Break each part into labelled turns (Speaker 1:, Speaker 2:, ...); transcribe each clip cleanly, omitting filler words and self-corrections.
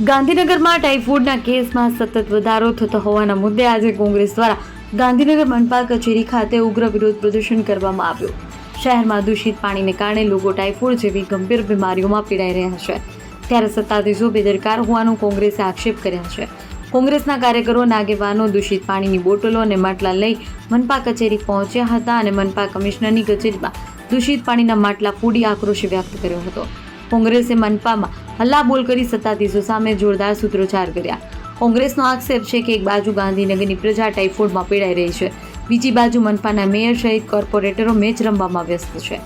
Speaker 1: ગાંધીનગરમાં ટાઇફોઇડના કેસમાં સતત વધારો થતો હોવાના મુદ્દે આજે કોંગ્રેસ દ્વારા ગાંધીનગર મનપા કચેરી ખાતે ઉગ્ર વિરોધ પ્રદર્શન કરવામાં આવ્યું। શહેરમાં દૂષિત પાણીને કારણે લોકો ટાઇફોઇડ જેવી ગંભીર બીમારીઓમાં પીડાઈ રહ્યા છે, ત્યારે સત્તાધીશો બેદરકાર હોવાનો કોંગ્રેસે આક્ષેપ કર્યા છે। કોંગ્રેસના કાર્યકરો અને આગેવાનો દૂષિત પાણીની બોટલો અને માટલા લઈ મનપા કચેરી પહોંચ્યા હતા અને મનપા કમિશનરની કચેરીમાં દૂષિત પાણીના માટલા ફોડી આક્રોશ વ્યક્ત કર્યો હતો। કોંગ્રેસે મનપામાં હલ્લાબોલ કરી સત્તાધીશો સામે જોરદાર સૂત્રોચ્ચાર કર્યા। કોંગ્રેસનો આક્ષેપ છે કે એક બાજુ ગાંધીનગરની પ્રજા ટાઇફોઇડમાં પીડાઈ રહી છે, બીજી બાજુ મનપાના મેયર સહિત કોર્પોરેટરો મેચ રમવામાં વ્યસ્ત છે।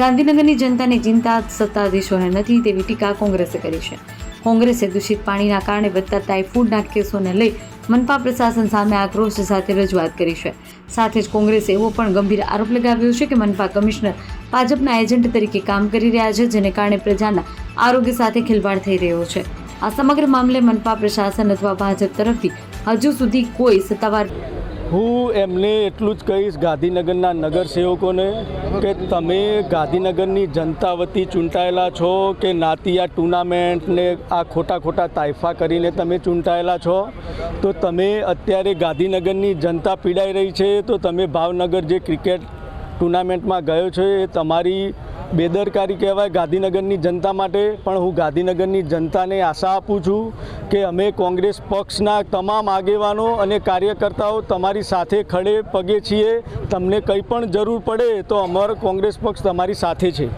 Speaker 1: ગાંધીનગરની જનતાની ચિંતા સત્તાધીશોને નથી તેવી ટીકા કોંગ્રેસે કરી છે। કોંગ્રેસે દૂષિત પાણીના કારણે વધતા ટાઇફોઇડના કેસોને લઈ મનપા પ્રશાસન સામે આક્રોશ સાથે રજૂઆત કરી છે। સાથે જ કોંગ્રેસે એવો પણ ગંભીર આરોપ લગાવ્યો છે કે મનપા કમિશનર ભાજપના એજન્ટ તરીકે કામ કરી રહ્યા છે, જેને કારણે પ્રજાના આરોગ્ય સાથે ખેલવાડ થઈ રહ્યો છે। આ સમગ્ર મામલે મનપા પ્રશાસન અથવા ભાજપ તરફથી હજુ સુધી કોઈ સત્તાવાર
Speaker 2: હું એમને એટલું જ કહીશ ગાંધીનગરના નગરસેવકોને કે તમે ગાંધીનગરની જનતા વતી ચૂંટાયેલા છો કે નાતિયા ટુર્નામેન્ટને આ ખોટા તાઇફા કરીને તમે ચૂંટાયેલા છો, તો તમે અત્યારે ગાંધીનગરની જનતા પીડાઈ રહી છે, તો તમે ભાવનગર જે ક્રિકેટ ટુર્નામેન્ટમાં ગયો છો એ તમારી બેદરકારી કહેવાય ગાંધીનગરની જનતા માટે। પણ હું ગાંધીનગરની જનતાને આશા આપું છું કે અમે કોંગ્રેસ પક્ષના તમામ આગેવાનો અને કાર્યકર્તાઓ તમારી સાથે ખડે પગે છીએ। તમને કંઈ પણ જરૂર પડે તો અમારો કોંગ્રેસ પક્ષ તમારી સાથે છે।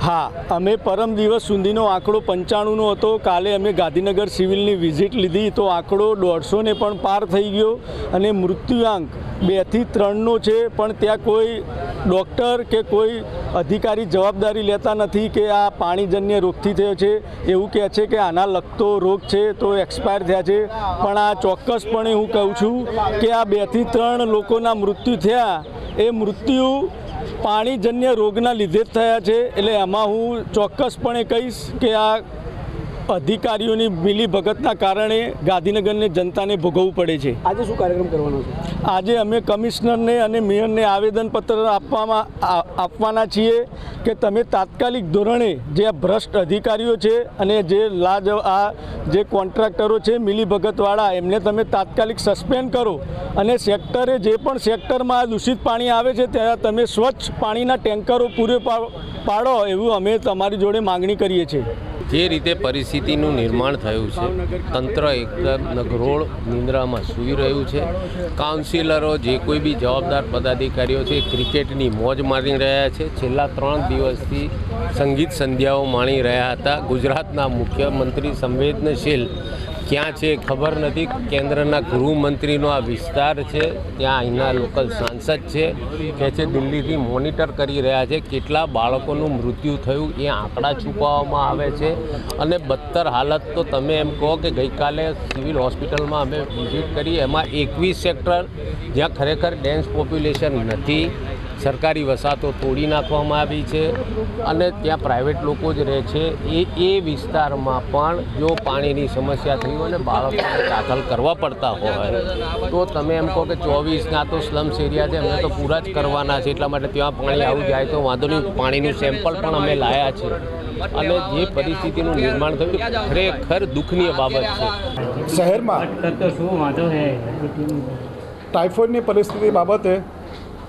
Speaker 2: હા, અમે પરમ દિવસ સુધીનો આંકડો 95નો હતો, કાલે અમે ગાંધીનગર સિવિલની વિઝિટ લીધી તો આંકડો 150ને પણ પાર થઈ ગયો અને મૃત્યુઆંક 2 થી 3નો છે, પણ ત્યાં કોઈ ડૉક્ટર કે કોઈ અધિકારી જવાબદારી લેતા નથી કે આ પાણીજન્ય રોગથી થયો છે, એવું કહે છે કે આના લગતો રોગ છે તો એક્સપાયર થયા છે। પણ આ ચોક્કસપણે હું કહું છું કે આ 2 થી 3 લોકોના મૃત્યુ થયા એ મૃત્યુ પાણીજન્ય રોગના લીધે જ થયા છે। એટલે એમાં હું ચોક્કસપણે કહીશ કે આ અધિકારીઓની મિલીભગતના કારણે ગાંધીનગરની જનતાને ભોગવવું પડે છે।
Speaker 3: આજે શું કાર્યક્રમ કરવાનો છે?
Speaker 2: આજે અમે કમિશનરને અને મેયરને આવેદનપત્ર આપવાના છીએ કે તમે તાત્કાલિક ધોરણે જે ભ્રષ્ટ અધિકારીઓ છે અને જે કોન્ટ્રાક્ટરો છે મિલીભગતવાળા, એમને તમે તાત્કાલિક સસ્પેન્ડ કરો અને સેક્ટરે જે પણ સેક્ટરમાં દૂષિત પાણી આવે છે ત્યાં તમે સ્વચ્છ પાણીના ટેન્કરો પૂરે પાડો, એવું અમે તમારી જોડે માગણી કરીએ છીએ।
Speaker 4: જે રીતે પરિસ્થિતિનું નિર્માણ થયું છે, તંત્ર એકદમ નગરોળ નિંદ્રામાં સૂઈ રહ્યું છે। કાઉન્સિલરો જે કોઈ બી જવાબદાર પદાધિકારીઓ છે ક્રિકેટની મોજ માણી રહ્યા છે। છેલ્લા 3 દિવસથી સંગીત સંધ્યાઓ માણી રહ્યા હતા। ગુજરાતના મુખ્યમંત્રી સંવેદનશીલ ક્યાં છે ખબર નથી। કેન્દ્રના ગૃહમંત્રીનો આ વિસ્તાર છે, ત્યાં અહીંના લોકલ સાંસદ છે કે છે દિલ્હીથી મોનિટર કરી રહ્યા છે કેટલા બાળકોનું મૃત્યુ થયું, એ આંકડા છુપાવવામાં આવે છે। અને બદતર હાલત તો તમે એમ કહો કે ગઈકાલે સિવિલ હોસ્પિટલમાં અમે વિઝિટ કરી, એમાં 21 સેક્ટર જ્યાં ખરેખર ડેન્સ પોપ્યુલેશન નથી, સરકારી વસાહતો તોડી નાખવામાં આવી છે અને ત્યાં પ્રાઇવેટ લોકો જ રહે છે। એ વિસ્તારમાં પણ જો પાણીની સમસ્યા થઈ હોય અને બાળકોને દાખલ કરવા પડતા હોય તો તમે એમ કહો કે 24 તો સ્લમ્સ એરિયા છે, અમે તો પૂરા જ કરવાના છે, એટલા માટે ત્યાં પાણી આવું જાય તો વાંધો નહીં, પાણીનું સેમ્પલ પણ અમે લાયા છે। અને જે પરિસ્થિતિનું નિર્માણ થયું ખરેખર દુઃખનીય બાબત છે।
Speaker 3: શહેરમાં ટાઇફોઇડની પરિસ્થિતિ બાબતે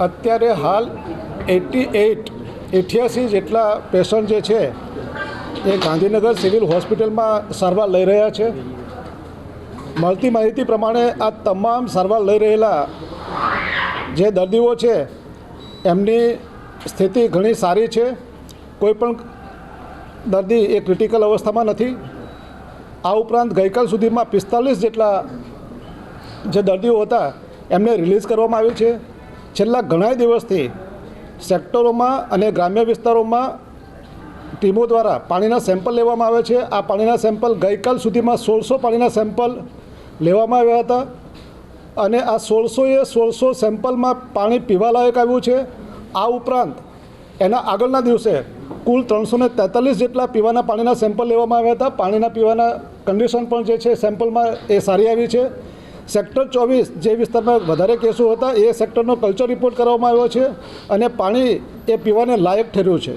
Speaker 3: અત્યારે હાલ 88 જેટલા પેશન્ટ જે છે એ ગાંધીનગર સિવિલ હોસ્પિટલમાં સારવાર લઈ રહ્યા છે। મળતી માહિતી પ્રમાણે આ તમામ સારવાર લઈ રહેલા જે દર્દીઓ છે એમની સ્થિતિ ઘણી સારી છે, કોઈપણ દર્દી એ ક્રિટિકલ અવસ્થામાં નથી। આ ઉપરાંત ગઈકાલ સુધીમાં 45 જેટલા જે દર્દીઓ હતા એમને રિલીઝ કરવામાં આવ્યું છે। છેલ્લા ઘણા દિવસથી સેક્ટરોમાં અને ગ્રામ્ય વિસ્તારોમાં ટીમો દ્વારા પાણીના સેમ્પલ લેવામાં આવે છે। આ પાણીના સેમ્પલ ગઈકાલ સુધીમાં 1600 પાણીના સેમ્પલ લેવામાં આવ્યા હતા અને આ 1600 સેમ્પલમાં પાણી પીવાલાયક આવ્યું છે। આ ઉપરાંત એના આગળના દિવસે કુલ 343 જેટલા પીવાના પાણીના સેમ્પલ લેવામાં આવ્યા હતા। પાણીના પીવાના કન્ડિશન પણ જે છે સેમ્પલમાં એ સારી આવી છે। સેક્ટર 24 જે વિસ્તારમાં વધારે કેસો હતા એ સેક્ટરનો કલ્ચર રિપોર્ટ કરવામાં આવ્યો છે અને પાણી એ પીવાને લાયક ઠર્યું છે।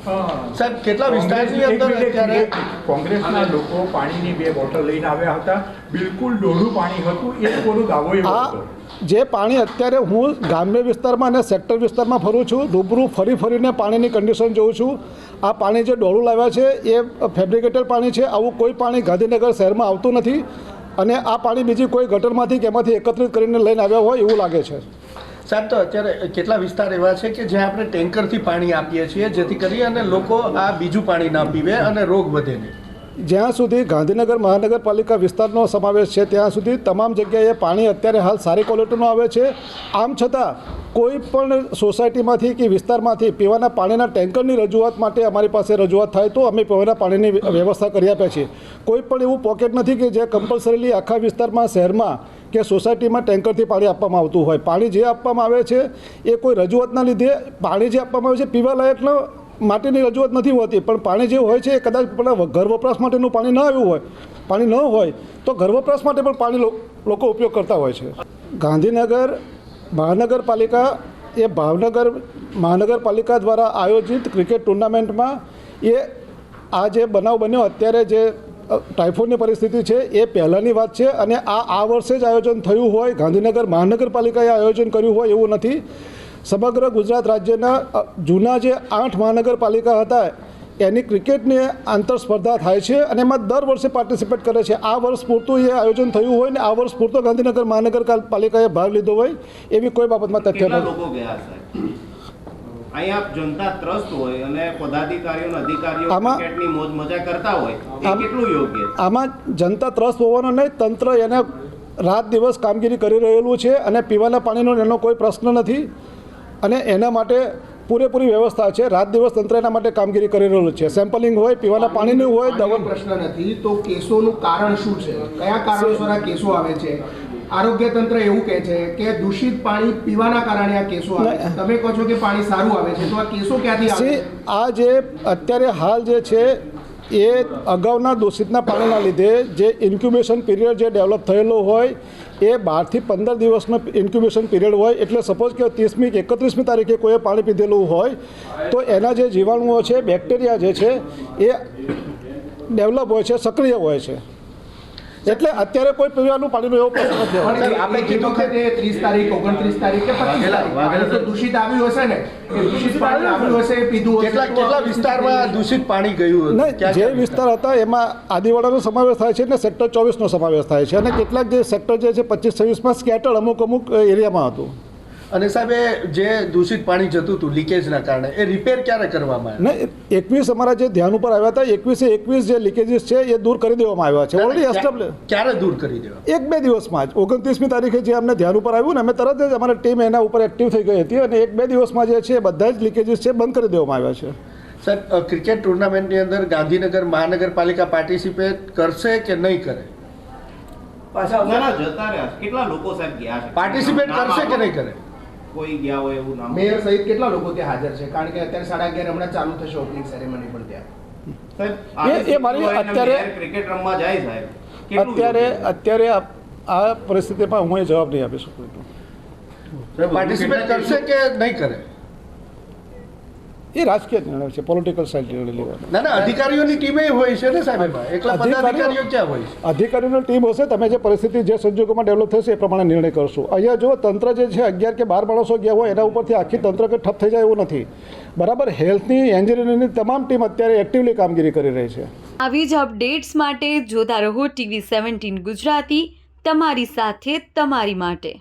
Speaker 2: સાહેબ કેટલા વિસ્તારની અંદર અત્યારે
Speaker 5: કોંગ્રેસના લોકો પાણીની 2 બોટલ લઈને આવ્યા હતા, બિલકુલ ડોઢું પાણી હતું, એ લોકોનો દાવો એવો
Speaker 3: આ
Speaker 5: હતો.
Speaker 3: જે પાણી અત્યારે હું ગ્રામ્ય વિસ્તારમાં અને સેક્ટર વિસ્તારમાં ફરું છું, રૂબરૂ ફરીને પાણીની કન્ડિશન જોઉં છું. આ પાણી જે ડોળું લાવ્યા છે એ ફેબ્રિકેટેડ પાણી છે. આવું કોઈ પાણી ગાંધીનગર શહેરમાં આવતું નથી અને આ પાણી બીજી કોઈ ગટરમાંથી કે એમાંથી એકત્રિત કરીને લઈને આવ્યા હોય એવું લાગે છે.
Speaker 2: સાહેબ તો અત્યારે કેટલા વિસ્તાર એવા છે કે જ્યાં આપણે ટેન્કરથી પાણી આપીએ છીએ જેથી કરી અને લોકો આ બીજું પાણી ના પીવે અને રોગ વધે નહીં?
Speaker 3: જ્યાં સુધી ગાંધીનગર મહાનગરપાલિકા વિસ્તારનો સમાવેશ છે ત્યાં સુધી તમામ જગ્યાએ પાણી અત્યારે હાલ સારી ક્વોલિટીનું આવે છે. આમ છતાં કોઈ પણ સોસાયટીમાંથી કે વિસ્તારમાંથી પીવાના પાણીના ટેન્કરની રજૂઆત માટે અમારી પાસે રજૂઆત થાય તો અમે પીવાના પાણીની વ્યવસ્થા કરી આપીએ છીએ. કોઈ પણ એવું પોકેટ નથી કે જે કમ્પલસરીલી આખા વિસ્તારમાં, શહેરમાં કે સોસાયટીમાં ટેન્કરથી પાણી આપવામાં આવતું હોય. પાણી જે આપવામાં આવે છે એ કોઈ રજૂઆતના લીધે પાણી જે આપવામાં આવે છે પીવા લાયકનો માટેની રજૂઆત નથી હોતી, પણ પાણી જે હોય છે એ કદાચ પેલા ઘર વપરાશ માટેનું પાણી ન આવ્યું હોય, પાણી ન હોય તો ઘર વપરાશ માટે પણ પાણી લોકો ઉપયોગ કરતા હોય છે. ગાંધીનગર મહાનગરપાલિકા એ ભાવનગર મહાનગરપાલિકા દ્વારા આયોજિત ક્રિકેટ ટુર્નામેન્ટમાં આ જે બનાવ બન્યો અત્યારે જે ટાઇફોઇડની પરિસ્થિતિ છે એ પહેલાંની વાત છે અને આ વર્ષે જ આયોજન થયું હોય, ગાંધીનગર મહાનગરપાલિકાએ આયોજન કર્યું હોય એવું નથી. સમગ્ર ગુજરાત રાજ્યના જૂના જે 8 મહાનગરપાલિકા હતા એની ક્રિકેટની આંતર સ્પર્ધા થાય છે અને એમાં દર વર્ષે પાર્ટિસિપેટ કરે છે. આ વર્ષ પૂરતું એ આયોજન થયું હોય ને આ વર્ષ પૂરતો ગાંધીનગર મહાનગરપાલિકાએ ભાગ લીધો હોય એવી કોઈ બાબતમાં તથ્ય
Speaker 6: કેટલા
Speaker 3: નથી.
Speaker 6: લોકો ગયા સાહેબ? અહીંયા જનતા ત્રસ્ત હોય અને પદાધિકારીઓ અને અધિકારીઓ
Speaker 3: આમાં-
Speaker 6: ક્રિકેટની મોજ મજા કરતા હોય, એ કેટલું યોગ્ય?
Speaker 3: આમાં જનતા ત્રસ્ત હોવાનો નહીં, તંત્ર એને રાત દિવસ કામગીરી કરી રહેલું છે અને પીવાના પાણીનો એનો કોઈ પ્રશ્ન નથી અને એના માટે પૂરેપૂરી વ્યવસ્થા છે. રાત દિવસ તંત્ર એના માટે કામગીરી કરી રહેલું છે. સેમ્પલિંગ હોય, પીવાના પાણીનું હોય, દવા
Speaker 7: પ્રશ્ન નથી તો કેસોનું કારણ શું છે? કયા કારણોસર આ કેસો આવે છે? આરોગ્ય તંત્ર એવું કહે છે કે દૂષિત પાણી પીવાના કારણે આ કેસો આવે છે. તમે કહો છો કે પાણી સારું આવે છે, તો આ કેસો ક્યાંથી આવે
Speaker 3: See,
Speaker 7: છે?
Speaker 3: આ જે અત્યારે હાલ જે છે એ અગાઉના દૂષિતના પાણીના લીધે જે ઇન્ક્યુબેશન પીરિયડ જે ડેવલપ થયેલો હોય એ 12 થી 15 દિવસનો ઇન્ક્યુબેશન પીરિયડ હોય. એટલે સપોઝ કે 30મી કે 31મી તારીખે કોઈએ પાણી પીધેલું હોય તો એના જે જીવાણુઓ છે, બેક્ટેરિયા જે છે એ ડેવલપ હોય છે, સક્રિય હોય છે. એટલે અત્યારે કોઈ પીવાનું પાણીનો એવો પ્રશ્ન નથી.
Speaker 7: પણ આપણે કીધું કે તે 30 તારીખ 29 તારીખ કે 25 તારીખ પાણી તો દૂષિત આવ્યું હશે ને? એ દૂષિત પાણી આવ્યું હશે, એ પીધું હશે.
Speaker 2: કેટલા વિસ્તારમાં દૂષિત પાણી ગયું?
Speaker 3: નહીં, જે વિસ્તાર હતા એમાં આદિવાડાનો સમાવેશ થાય છે ને સેક્ટર 24નો સમાવેશ થાય છે અને કેટલાક જે સેક્ટર જે છે 25-26માં સ્કેટર અમુક એરિયામાં હતું.
Speaker 2: અને સાહેબ એ જે દૂષિત પાણી જતું હતું લીકેજના કારણે એ રિપેર ક્યારે કરવામાં આવ્યું?
Speaker 3: ને 21 અમારા જે ધ્યાન ઉપર આવ્યા હતા, 21 જે લીકેજીસ છે એ દૂર કરી દેવામાં આવ્યા છે. ઓલરેડી એસ્ટાબ્લિશ
Speaker 2: ક્યારે દૂર કરી દેવા?
Speaker 3: 1-2 દિવસમાં જ 29મી તારીખે જે અમને ધ્યાન ઉપર આવ્યું ને અમે તરત જ અમારી ટીમ એના ઉપર એક્ટિવ થઈ ગઈ હતી અને 1-2 દિવસમાં જે છે બધા જ લીકેજીસ છે બંધ કરી દેવામાં આવ્યા છે.
Speaker 2: સાહેબ ક્રિકેટ ટુર્નામેન્ટની અંદર ગાંધીનગર મહાનગરપાલિકા પાર્ટિસિપેટ કરશે કે નહીં કરે?
Speaker 6: ના, ના, જતા રહ્યા. કેટલા લોકો સાહેબ ગયા છે?
Speaker 2: પાર્ટિસિપેટ કરશે કે નહીં કરે?
Speaker 6: કોઈ ગયા હોય એવું નામ?
Speaker 7: મેયર સહિત કેટલા લોકો ત્યાં હાજર છે? કારણ કે અત્યારે 11:30 હમણાં ચાલુ થશે ઓપનિંગ સેરેમની પણ ત્યાં.
Speaker 6: સાહેબ,
Speaker 3: એ મારી
Speaker 6: હોય અને
Speaker 3: અત્યારે-
Speaker 6: મેયર ક્રિકેટ રમવા જાય સાહેબ, કેટલું
Speaker 3: અત્યારે આ પરિસ્થિતિમાં હું એ જવાબ નહીં આપી શકું.
Speaker 2: પાર્ટિસિપેટ કરશે કે નહીં કરે?
Speaker 3: એ રાજકીય નિર્ણય છે, પોલિટિકલ સાઇડ નિર્ણય લેવાનો.
Speaker 2: ના ના, અધિકારીઓની ટીમે હોય છે ને સાહેબ એમાં. એકલા પદાધિકારીઓ ક્યાં હોય છે?
Speaker 3: અધિકારીઓની ટીમ હશે, તમે જે પરિસ્થિતિ જે સંજોગોમાં ડેવલપ થશે એ પ્રમાણે નિર્ણય કરશું. અહીંયા જો તંત્ર જે છે 11 કે 12 માણસો ગયા હોય એના ઉપરથી આખી તંત્ર કે ઠપ થઈ જાય એવું નથી. બરાબર, હેલ્થની, એન્જિનિયરિંગની તમામ ટીમ અત્યારે એક્ટિવલી કામગીરી કરી રહી છે.
Speaker 1: આવી જ અપડેટ્સ માટે જોતા રહો TV17 ગુજરાતી, તમારી સાથે, તમારી માટે.